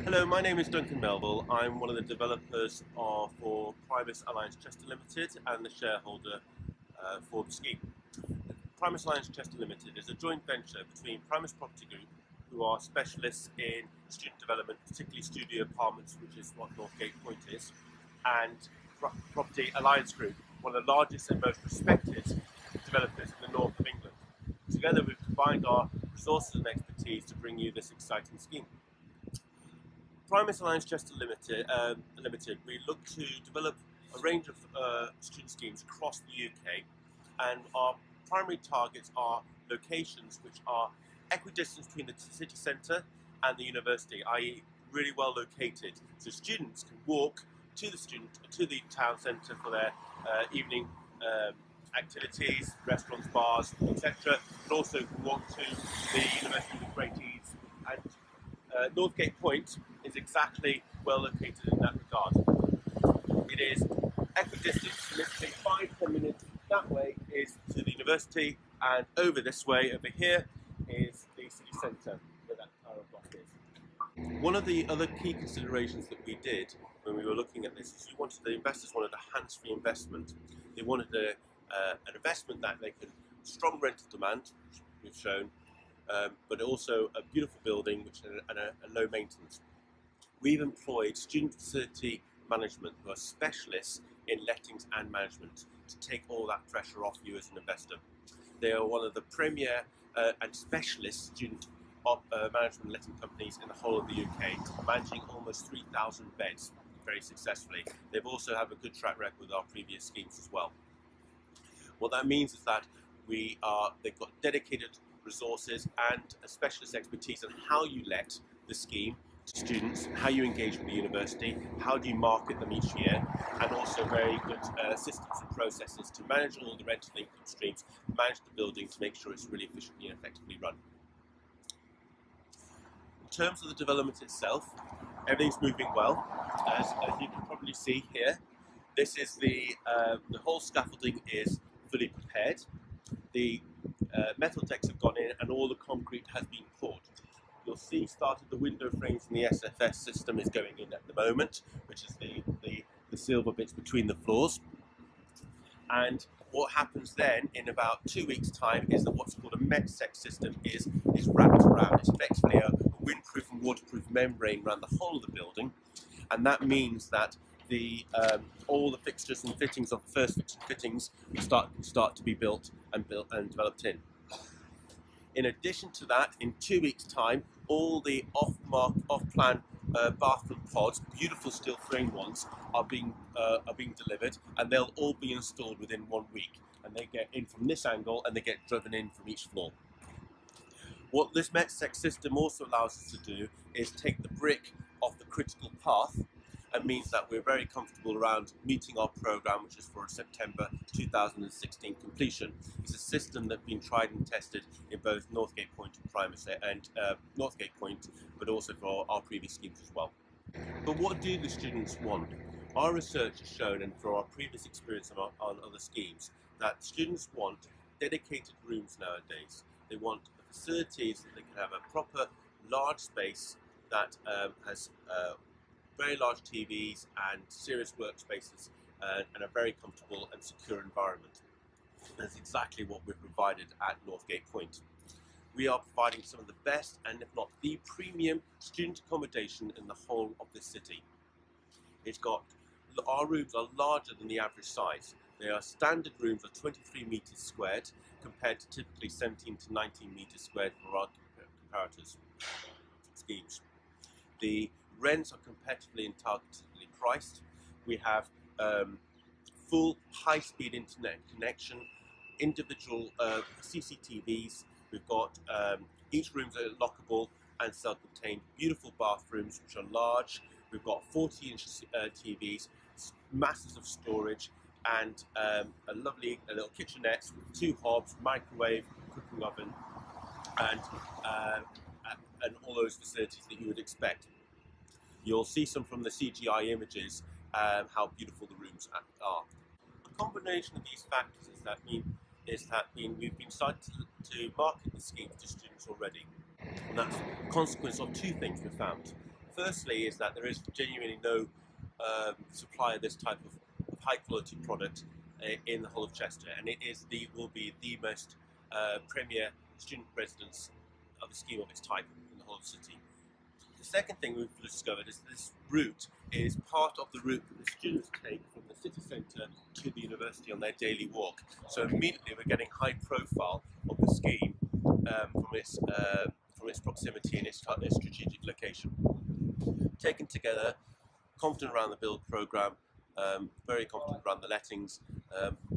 Hello, my name is Duncan Melville. I'm one of the developers for Primus Alliance Chester Limited and the shareholder for the scheme. Primus Alliance Chester Limited is a joint venture between Primus Property Group, who are specialists in student development, particularly studio apartments, which is what Northgate Point is, and Property Alliance Group, one of the largest and most respected developers in the north of England. Together we've combined our resources and expertise to bring you this exciting scheme. Primus Alliance Chester Limited, we look to develop a range of student schemes across the UK, and our primary targets are locations which are equidistant between the city centre and the university, i.e. really well located, so students can walk to the town centre for their evening activities, restaurants, bars, etc., but also can walk to the university with great ease. And Northgate Point is exactly well located in that regard. It is equidistant, literally 5-10 minutes that way is to the university, and over this way, over here, is the city centre where that tower block is. One of the other key considerations that we did when we were looking at this is the investors wanted a hands-free investment. They wanted an investment that they could strong rental demand, which we've shown, but also a beautiful building and a low maintenance. We've employed student facility management who are specialists in lettings and management to take all that pressure off you as an investor. They are one of the premier and specialist student management letting companies in the whole of the UK, managing almost 3,000 beds very successfully. They've also have a good track record with our previous schemes as well. What that means is that they've got dedicated resources and a specialist expertise on how you let the scheme to students, how you engage with the university, how do you market them each year, and also very good systems and processes to manage all the rental income streams, manage the building to make sure it's really efficiently and effectively run. In terms of the development itself, everything's moving well. As you can probably see here, this is the whole scaffolding is fully prepared. The metal decks have gone in and all the concrete has been poured. You'll see started the window frames in the SFS system is going in at the moment, which is the silver bits between the floors. And what happens then in about 2 weeks' time is that what's called a METSEC system is wrapped around. It's effectively a windproof and waterproof membrane around the whole of the building, and that means that all the fixtures and fittings of the first fittings start to be built and developed in. In addition to that, in 2 weeks' time, all the off-plan bathroom pods, beautiful steel frame ones, are being delivered, and they'll all be installed within 1 week. And they get in from this angle, and they get driven in from each floor. What this METSEC system also allows us to do is take the brick off the critical path. It means that we're very comfortable around meeting our programme, which is for a September 2016 completion. It's a system that's been tried and tested in both Northgate Point and Primus and Northgate Point, but also for our previous schemes as well. But what do the students want? Our research has shown, and for our previous experience on other schemes, that students want dedicated rooms nowadays. They want facilities that they can have a proper large space that has very large TVs and serious workspaces and a very comfortable and secure environment. That's exactly what we've provided at Northgate Point. We are providing some of the best, and if not the premium, student accommodation in the whole of the city. Our rooms are larger than the average size. They are standard rooms of 23 metres squared compared to typically 17 to 19 metres squared for our comparators schemes. The rents are competitively and targetedly priced. We have full high-speed internet connection, individual CCTVs. We've got each room's lockable and self-contained, beautiful bathrooms which are large. We've got 40-inch TVs, masses of storage, and a little kitchenette with 2 hobs, microwave, cooking oven, and all those facilities that you would expect. You'll see some from the CGI images how beautiful the rooms are. A combination of these factors we've been starting to market the scheme to students already, and that's a consequence of 2 things we've found. Firstly is that there is genuinely no supply of this type of high quality product in the whole of Chester, and will be the most premier student residence of a scheme of its type in the whole of the city. The second thing we've discovered is this route is part of the route that the students take from the city centre to the university on their daily walk. So immediately we're getting high profile of the scheme from its proximity and its strategic location. Taken together, confident around the build programme, very confident around the lettings,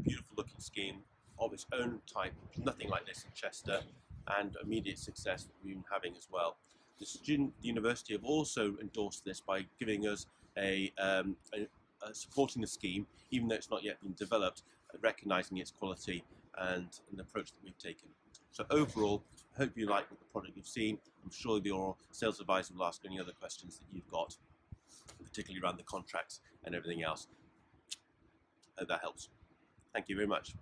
beautiful looking scheme of its own type, nothing like this in Chester, and immediate success that we've been having as well. The university have also endorsed this by giving us supporting the scheme, even though it's not yet been developed, recognising its quality and an approach that we've taken. So overall, I hope you like the product you've seen. I'm sure your sales advisor will ask any other questions that you've got, particularly around the contracts and everything else. I hope that helps. Thank you very much.